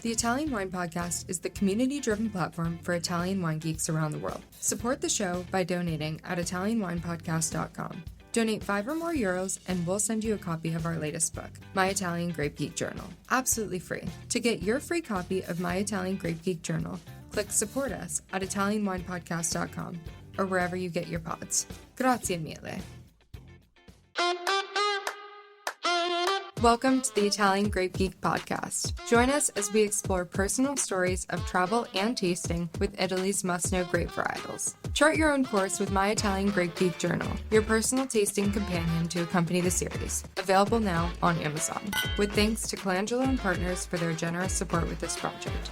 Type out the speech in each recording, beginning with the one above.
The Italian Wine Podcast is the community-driven platform for Italian wine geeks around the world. Support the show by donating at ItalianWinepodcast.com. Donate €5 or more and we'll send you a copy of our latest book, My Italian Grape Geek Journal, absolutely free. To get your free copy of My Italian Grape Geek Journal, click Support Us at ItalianWinepodcast.com or wherever you get your pods. Grazie mille. Welcome to the Italian Grape Geek podcast. Join us as we explore personal stories of travel and tasting with Italy's must-know grape varietals. Chart your own course with My Italian Grape Geek Journal, your personal tasting companion to accompany the series. Available now on Amazon. With thanks to Colangelo and Partners for their generous support with this project.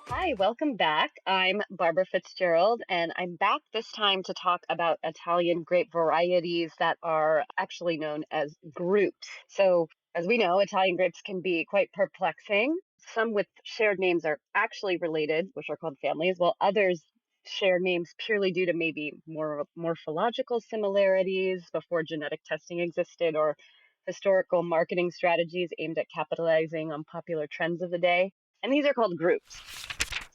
Hi, welcome back. I'm Barbara Fitzgerald, and I'm back this time to talk about Italian grape varieties that are actually known as groups. So, as we know, Italian grapes can be quite perplexing. Some with shared names are actually related, which are called families, while others share names purely due to maybe more morphological similarities before genetic testing existed, or historical marketing strategies aimed at capitalizing on popular trends of the day. And these are called groups.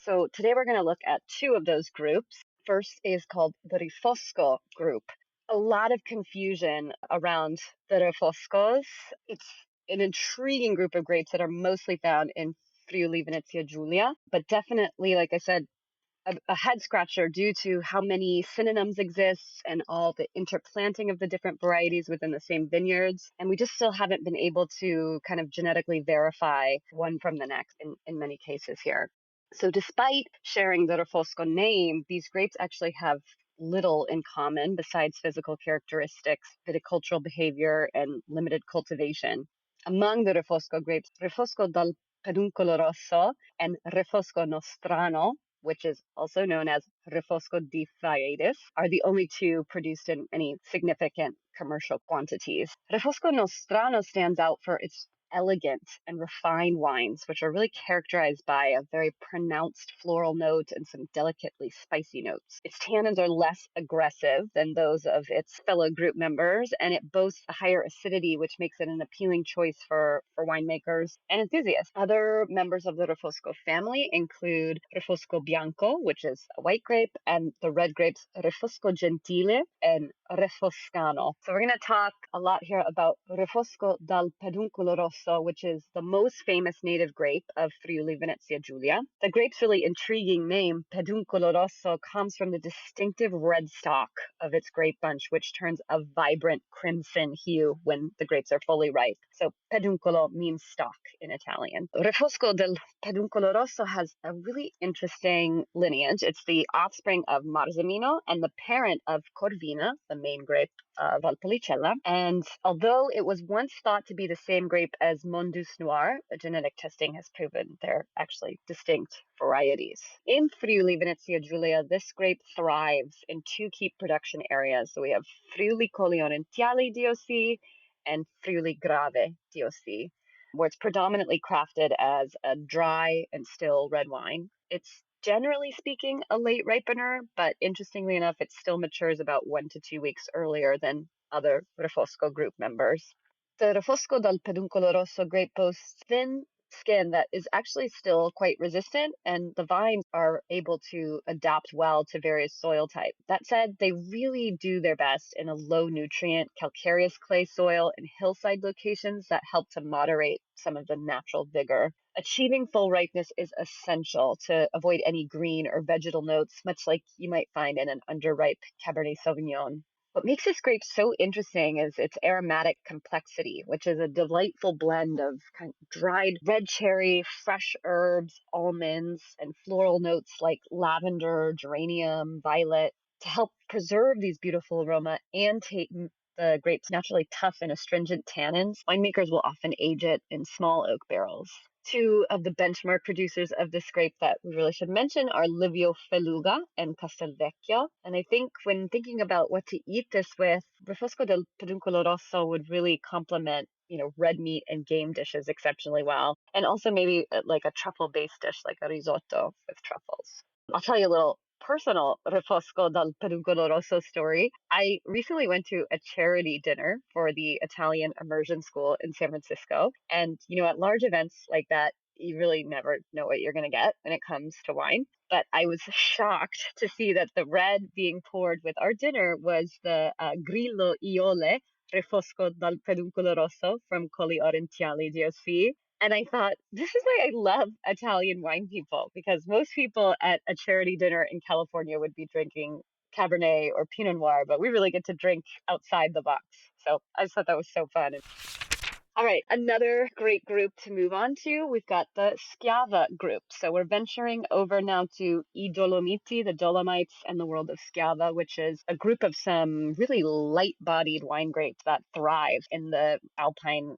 So today we're going to look at two of those groups. First is called the Refosco group. A lot of confusion around the Refoscos. It's an intriguing group of grapes that are mostly found in Friuli, Venezia Giulia, but definitely, like I said, a head scratcher due to how many synonyms exist and all the interplanting of the different varieties within the same vineyards. And we just still haven't been able to kind of genetically verify one from the next in many cases here. So despite sharing the Refosco name, these grapes actually have little in common besides physical characteristics, viticultural behavior, and limited cultivation. Among the Refosco grapes, Refosco dal Peduncolo Rosso and Refosco Nostrano, which is also known as Refosco di Varieties, are the only two produced in any significant commercial quantities. Refosco Nostrano stands out for its elegant and refined wines, which are really characterized by a very pronounced floral note and some delicately spicy notes. Its tannins are less aggressive than those of its fellow group members, and it boasts a higher acidity, which makes it an appealing choice for winemakers and enthusiasts. Other members of the Refosco family include Refosco Bianco, which is a white grape, and the red grapes Refosco Gentile and Refoscano. So we're going to talk a lot here about Refosco dal Peduncolo Rosso, which is the most famous native grape of Friuli, Venezia Giulia. The grape's really intriguing name, Peduncolo Rosso, comes from the distinctive red stalk of its grape bunch, which turns a vibrant crimson hue when the grapes are fully ripe. So peduncolo means stalk in Italian. Refosco del Peduncolo Rosso has a really interesting lineage. It's the offspring of Marzemino and the parent of Corvina, the main grape of Valpolicella. And although it was once thought to be the same grape as Mondus Noir, genetic testing has proven they're actually distinct varieties. In Friuli, Venezia Giulia, this grape thrives in two key production areas. So we have Friuli Colli Orientali DOC and Friuli Grave DOC, where it's predominantly crafted as a dry and still red wine. It's generally speaking a late ripener, but interestingly enough, it still matures about 1 to 2 weeks earlier than other Refosco group members. The Refosco dal Peduncolo Rosso grape boasts thin skin that is actually still quite resistant, and the vines are able to adapt well to various soil types. That said, they really do their best in a low nutrient calcareous clay soil and hillside locations that help to moderate some of the natural vigor. Achieving full ripeness is essential to avoid any green or vegetal notes, much like you might find in an underripe Cabernet Sauvignon. What makes this grape so interesting is its aromatic complexity, which is a delightful blend of kind of dried red cherry, fresh herbs, almonds, and floral notes like lavender, geranium, violet, to help preserve these beautiful aroma and take the grape's naturally tough and astringent tannins. Winemakers will often age it in small oak barrels. Two of the benchmark producers of this grape that we really should mention are Livio Feluga and Castelvecchio. And I think when thinking about what to eat this with, Refosco del Peduncolo Rosso would really complement, red meat and game dishes exceptionally well. And also maybe like a truffle-based dish like a risotto with truffles. I'll tell you a little personal Refosco dal Peduncolo Rosso story. I recently went to a charity dinner for the Italian Immersion School in San Francisco. And, at large events like that, you really never know what you're going to get when it comes to wine. But I was shocked to see that the red being poured with our dinner was the Grillo Iole Refosco dal Peduncolo Rosso from Colli Orientali DOC. And I thought, this is why I love Italian wine people, because most people at a charity dinner in California would be drinking Cabernet or Pinot Noir, but we really get to drink outside the box. So I just thought that was so fun. All right, another great group to move on to. We've got the Schiava group. So we're venturing over now to I Dolomiti, the Dolomites, and the world of Schiava, which is a group of some really light-bodied wine grapes that thrive in the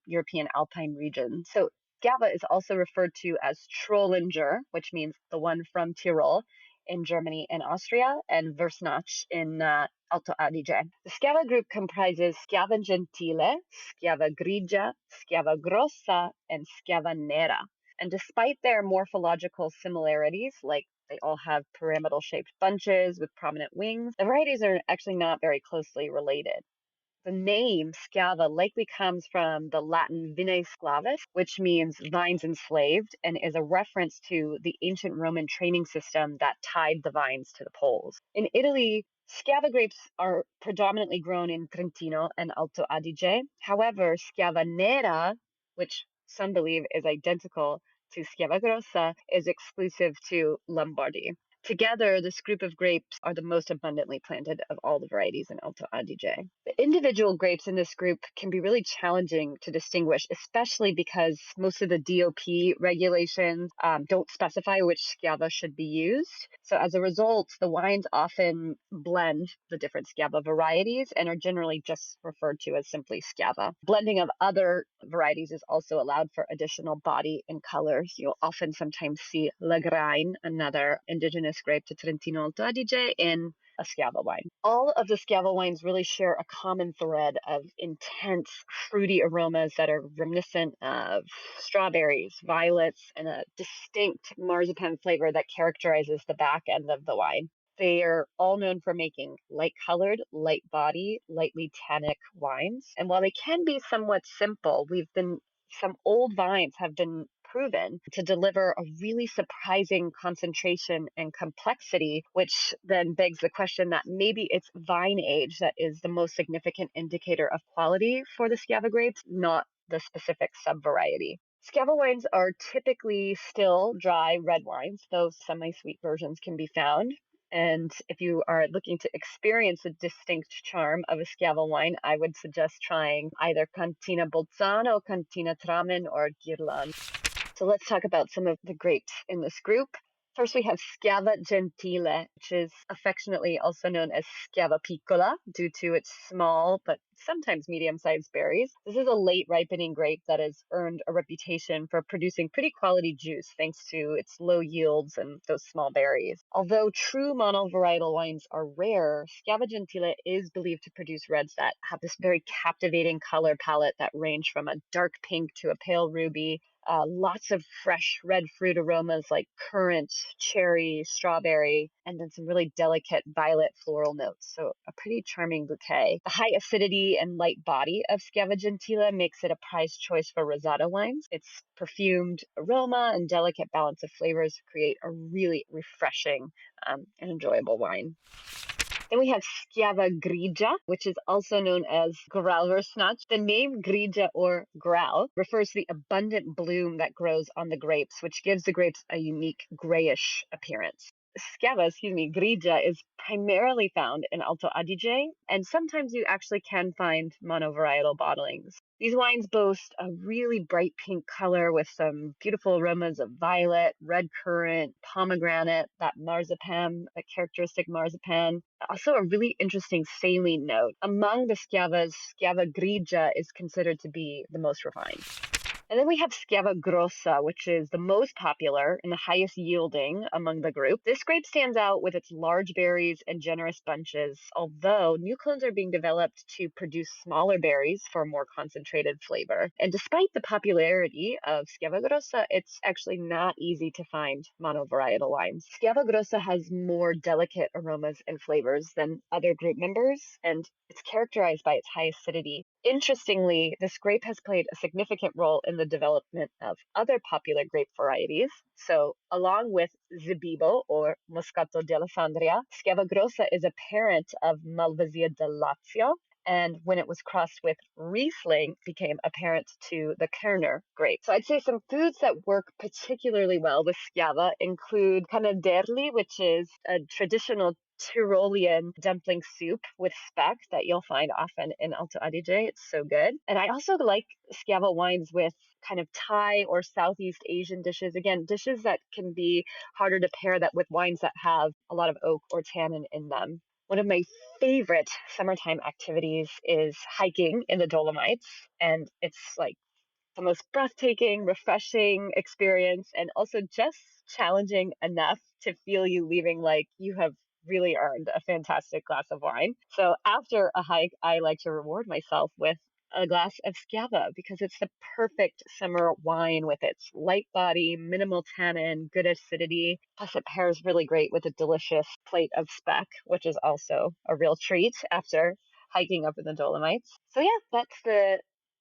European Alpine region. So Schiava is also referred to as Trollinger, which means the one from Tyrol in Germany and Austria, and Versnach in Alto Adige. The Schiava group comprises Schiava Gentile, Schiava Grigia, Schiava Grossa, and Schiava Nera. And despite their morphological similarities, like they all have pyramidal shaped bunches with prominent wings, the varieties are actually not very closely related. The name Schiava likely comes from the Latin vine sclavis, which means vines enslaved, and is a reference to the ancient Roman training system that tied the vines to the poles. In Italy, Schiava grapes are predominantly grown in Trentino and Alto Adige. However, Schiava Nera, which some believe is identical to Schiava Grossa, is exclusive to Lombardy. Together, this group of grapes are the most abundantly planted of all the varieties in Alto Adige. The individual grapes in this group can be really challenging to distinguish, especially because most of the DOP regulations don't specify which Schiava should be used. So as a result, the wines often blend the different Schiava varieties and are generally just referred to as simply Schiava. Blending of other varieties is also allowed for additional body and colors. You'll often sometimes see Lagrein, another indigenous grape to Trentino Alto Adige, in a Schiava wine. All of the Schiava wines really share a common thread of intense fruity aromas that are reminiscent of strawberries, violets, and a distinct marzipan flavor that characterizes the back end of the wine. They are all known for making light-colored, light-body, lightly tannic wines. And while they can be somewhat simple, some old vines have been proven to deliver a really surprising concentration and complexity, which then begs the question that maybe it's vine age that is the most significant indicator of quality for the Schiava grapes, not the specific subvariety. Schiava wines are typically still dry red wines, though semi-sweet versions can be found. And if you are looking to experience the distinct charm of a Schiava wine, I would suggest trying either Cantina Bolzano, Cantina Tramin, or Ghirlande. So let's talk about some of the grapes in this group. First, we have Schiava Gentile, which is affectionately also known as Schiava Piccola due to its small but sometimes medium-sized berries. This is a late ripening grape that has earned a reputation for producing pretty quality juice thanks to its low yields and those small berries. Although true monovarietal wines are rare, Schiava Gentile is believed to produce reds that have this very captivating color palette that range from a dark pink to a pale ruby. Lots of fresh red fruit aromas like currant, cherry, strawberry, and then some really delicate violet floral notes. So a pretty charming bouquet. The high acidity and light body of Schiava Gentile makes it a prized choice for rosado wines. Its perfumed aroma and delicate balance of flavors create a really refreshing and enjoyable wine. Then we have Schiava Grigia, which is also known as Grauwursnach. The name Grigia or Grau refers to the abundant bloom that grows on the grapes, which gives the grapes a unique grayish appearance. Grigia is primarily found in Alto Adige, and sometimes you actually can find monovarietal bottlings. These wines boast a really bright pink color with some beautiful aromas of violet, red currant, pomegranate, that marzipan, that characteristic marzipan. Also a really interesting saline note. Among the Schiavas, Schiava Grigia is considered to be the most refined. And then we have Schiava Grossa, which is the most popular and the highest yielding among the group. This grape stands out with its large berries and generous bunches, although new clones are being developed to produce smaller berries for more concentrated flavor. And despite the popularity of Schiava Grossa, it's actually not easy to find monovarietal wines. Schiava Grossa has more delicate aromas and flavors than other group members, and it's characterized by its high acidity. Interestingly, this grape has played a significant role in the development of other popular grape varieties. So, along with Zebibo or Moscato dell'Alessandria, Schiava Grossa is a parent of Malvasia del Lazio, and when it was crossed with Riesling, became a parent to the Kerner grape. So I'd say some foods that work particularly well with Schiava include canaderli, which is a traditional Tyrolean dumpling soup with speck that you'll find often in Alto Adige. It's so good. And I also like Schiava wines with kind of Thai or Southeast Asian dishes. Again, dishes that can be harder to pair that with wines that have a lot of oak or tannin in them. One of my favorite summertime activities is hiking in the Dolomites. And it's like the most breathtaking, refreshing experience, and also just challenging enough to feel you leaving like you have really earned a fantastic glass of wine. So after a hike, I like to reward myself with a glass of Schiava because it's the perfect summer wine with its light body, minimal tannin, good acidity. Plus, it pairs really great with a delicious plate of speck, which is also a real treat after hiking up in the Dolomites. So yeah, that's the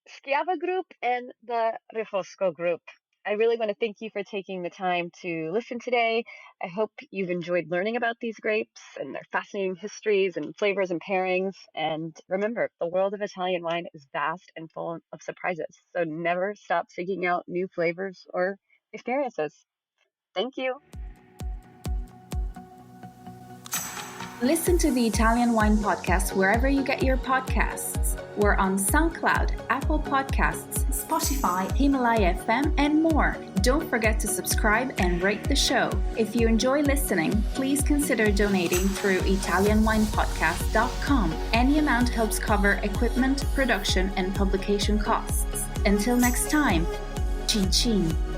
Schiava group and the Refosco group. I really want to thank you for taking the time to listen today. I hope you've enjoyed learning about these grapes and their fascinating histories and flavors and pairings. And remember, the world of Italian wine is vast and full of surprises. So never stop seeking out new flavors or experiences. Thank you. Listen to the Italian Wine Podcast wherever you get your podcasts. We're on SoundCloud, Apple Podcasts, Spotify, Himalaya FM, and more. Don't forget to subscribe and rate the show. If you enjoy listening, please consider donating through ItalianWinePodcast.com. Any amount helps cover equipment, production, and publication costs. Until next time, cin cin.